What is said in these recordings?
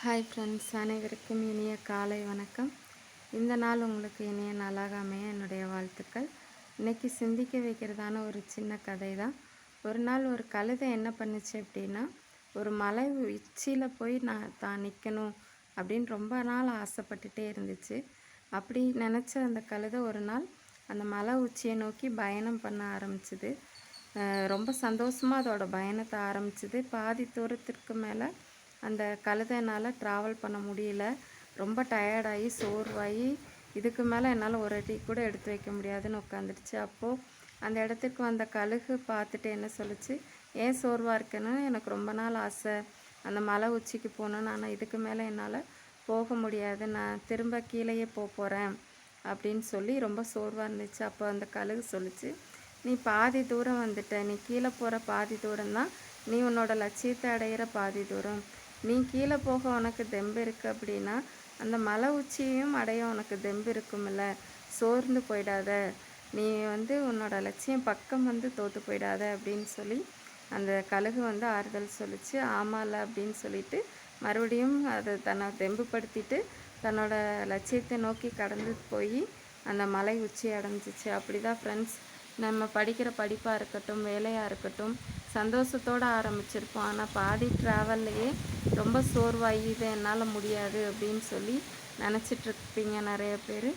Hi friends, அனைவருக்கும் இனிய காலை வணக்கம். இந்த நாள் உங்களுக்கு இனிய நாளாக அமைய என்னுடைய வாழ்த்துக்கள். இன்றைக்கி சிந்திக்க வைக்கிறதான ஒரு சின்ன கதை தான். ஒரு நாள் ஒரு கழுதை என்ன பண்ணுச்சு அப்படின்னா, ஒரு மலை உச்சியில் போய் தான் நிற்கணும் அப்படின்னு ரொம்ப நாள் ஆசைப்பட்டுட்டே இருந்துச்சு. அப்படி நினச்ச அந்த கழுதை ஒரு நாள் அந்த மலை உச்சியை நோக்கி பயணம் பண்ண ஆரம்பிச்சுது. ரொம்ப சந்தோஷமாக அதோட பயணத்தை ஆரம்பிச்சுது. பாதி தூரத்திற்கு மேலே அந்த கழுதைனால் ட்ராவல் பண்ண முடியல. ரொம்ப டயர்டாகி சோர்வாகி இதுக்கு மேலே என்னால் ஒரு டீ கூட எடுத்து வைக்க முடியாதுன்னு உட்காந்துடுச்சு. அப்போது அந்த இடத்துக்கு வந்த கழுகு பார்த்துட்டு என்ன சொல்லுச்சு, ஏன் சோர்வாக இருக்குன்னு, எனக்கு ரொம்ப நாள் ஆசை அந்த மலை உச்சிக்கு போகணுன்னு, ஆனால் இதுக்கு மேலே என்னால் போக முடியாது, நான் திரும்ப கீழேயே போகிறேன் அப்படின்னு சொல்லி ரொம்ப சோர்வாக இருந்துச்சு. அப்போ அந்த கழுகு சொல்லிச்சு, நீ பாதி தூரம் வந்துட்ட, நீ கீழே போகிற பாதி தூரம் தான் நீ உன்னோட லட்சியத்தை அடையிற பாதி தூரம். நீ கீழே போக உனக்கு தெம்பு இருக்குது அப்படின்னா அந்த மலை உச்சியையும் அடைய உனக்கு தெம்பு இருக்குமில்ல. சோர்ந்து போயிடாத, நீ உன்னோட லட்சியம் பக்கம் தோற்று போயிடாத அப்படின்னு சொல்லி அந்த கழுகு ஆறுதல் சொல்லிச்சு. ஆமாம்ல அப்படின்னு சொல்லிட்டு மறுபடியும் அதை தன்னை தெம்புப்படுத்திட்டு தன்னோட லட்சியத்தை நோக்கி கடந்து போய் அந்த மலை உச்சி அடைஞ்சிச்சு. அப்படி தான் ஃப்ரெண்ட்ஸ், நம்ம படிக்கிற படிப்பாக இருக்கட்டும், வேலையாக இருக்கட்டும், சந்தோஷத்தோடு ஆரம்பிச்சிருப்போம். ஆனால் பாதி ட்ராவல்லையே ரொம்ப சோர்வாகி இதை என்னால் முடியாது அப்படின்னு சொல்லி நினச்சிட்ருப்பீங்க நிறைய பேர்.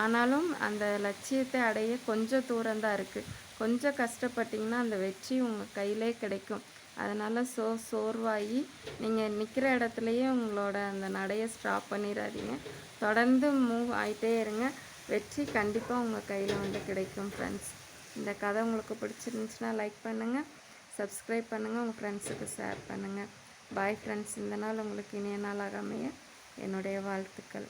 ஆனாலும் அந்த லட்சியத்தை அடைய கொஞ்சம் தூரம்தான் இருக்குது. கொஞ்சம் கஷ்டப்பட்டிங்கன்னா அந்த வெற்றி உங்கள் கையிலே கிடைக்கும். அதனால் சோர்வாகி நீங்கள் நிற்கிற இடத்துலையே உங்களோட அந்த நடையை ஸ்டாப் பண்ணிடாதீங்க. தொடர்ந்து மூவ் ஆகிட்டே இருங்க. வெற்றி கண்டிப்பாக உங்கள் கையில் கிடைக்கும் ஃப்ரெண்ட்ஸ். இந்த கதை உங்களுக்கு பிடிச்சிருந்துச்சுன்னா லைக் பண்ணுங்கள், சப்ஸ்கிரைப் பண்ணுங்கள், உங்கள் ஃப்ரெண்ட்ஸுக்கு ஷேர் பண்ணுங்கள். Bye friends. இந்த நாள் உங்களுக்கு இனிய நாளாக அமைய என்னுடைய வாழ்த்துக்கள்.